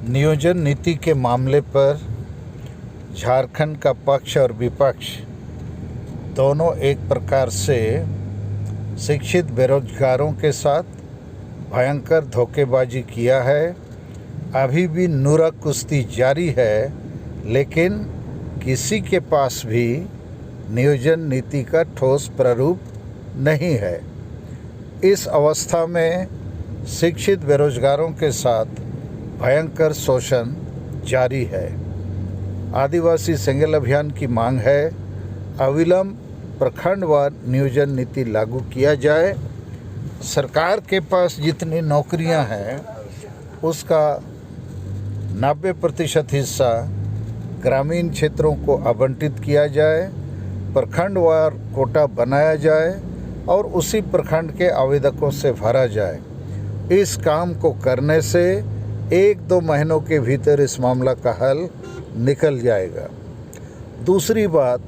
नियोजन नीति के मामले पर झारखंड का पक्ष और विपक्ष दोनों एक प्रकार से शिक्षित बेरोजगारों के साथ भयंकर धोखेबाजी किया है। अभी भी नूरा कुश्ती जारी है, लेकिन किसी के पास भी नियोजन नीति का ठोस प्रारूप नहीं है। इस अवस्था में शिक्षित बेरोजगारों के साथ भयंकर शोषण जारी है। आदिवासी सेंगेल अभियान की मांग है अविलंब प्रखंडवार नियोजन नीति लागू किया जाए। सरकार के पास जितनी नौकरियां हैं उसका 90% हिस्सा ग्रामीण क्षेत्रों को आवंटित किया जाए, प्रखंडवार कोटा बनाया जाए और उसी प्रखंड के आवेदकों से भरा जाए। इस काम को करने से 1-2 महीनों के भीतर इस मामला का हल निकल जाएगा। दूसरी बात,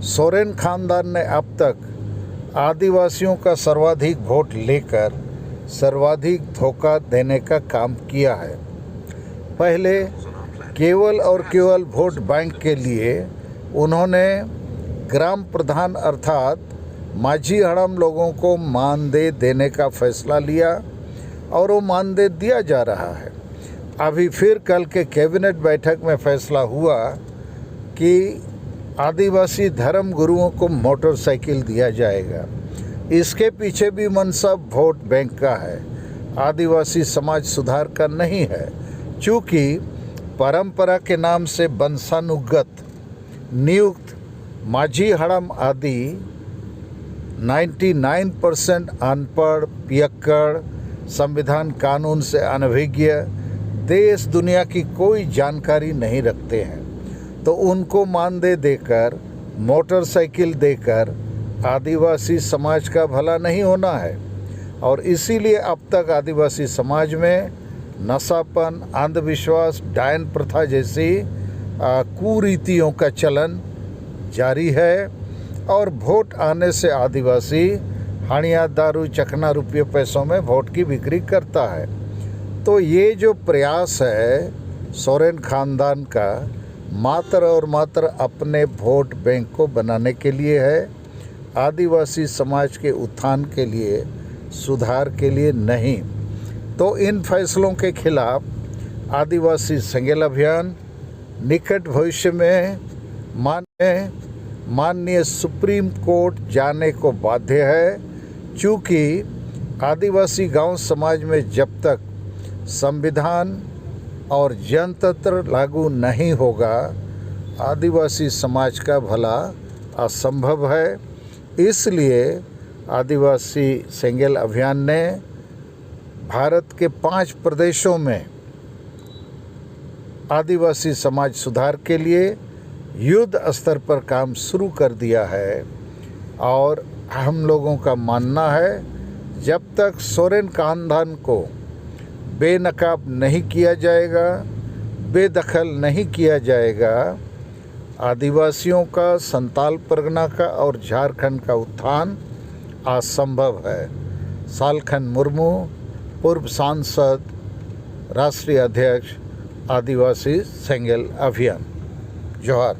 सोरेन खानदान ने अब तक आदिवासियों का सर्वाधिक वोट लेकर सर्वाधिक धोखा देने का काम किया है। पहले केवल और केवल वोट बैंक के लिए उन्होंने ग्राम प्रधान अर्थात माझी हड़म लोगों को मानदेय देने का फैसला लिया और वो मानदेय दिया जा रहा है। अभी फिर कल के कैबिनेट बैठक में फैसला हुआ कि आदिवासी धर्म गुरुओं को मोटरसाइकिल दिया जाएगा। इसके पीछे भी मनसा वोट बैंक का है, आदिवासी समाज सुधार का नहीं है। चूँकि परंपरा के नाम से वंशानुगत नियुक्त माझी हड़म आदि 99% अनपढ़, पियक्कड़, संविधान कानून से अनभिज्ञ, देश दुनिया की कोई जानकारी नहीं रखते हैं, तो उनको मानदेय देकर, मोटरसाइकिल देकर आदिवासी समाज का भला नहीं होना है। और इसीलिए अब तक आदिवासी समाज में नशापन, अंधविश्वास, डायन प्रथा जैसी कुरीतियों का चलन जारी है और वोट आने से आदिवासी हानिया, दारू, चखना रुपये पैसों में वोट की बिक्री करता है। तो ये जो प्रयास है सोरेन खानदान का मात्र और मात्र अपने वोट बैंक को बनाने के लिए है, आदिवासी समाज के उत्थान के लिए, सुधार के लिए नहीं। तो इन फैसलों के खिलाफ आदिवासी सेंगेल अभियान निकट भविष्य में माननीय सुप्रीम कोर्ट जाने को बाध्य है। चूँकि आदिवासी गांव समाज में जब तक संविधान और जनतंत्र लागू नहीं होगा, आदिवासी समाज का भला असंभव है। इसलिए आदिवासी सेंगेल अभियान ने भारत के 5 प्रदेशों में आदिवासी समाज सुधार के लिए युद्ध स्तर पर काम शुरू कर दिया है। और हम लोगों का मानना है जब तक सोरेन खानदान को बेनकाब नहीं किया जाएगा, बेदखल नहीं किया जाएगा, आदिवासियों का, संताल परगना का और झारखंड का उत्थान असंभव है। सालखन मुर्मू, पूर्व सांसद, राष्ट्रीय अध्यक्ष, आदिवासी सेंगेल अभियान। जोहार।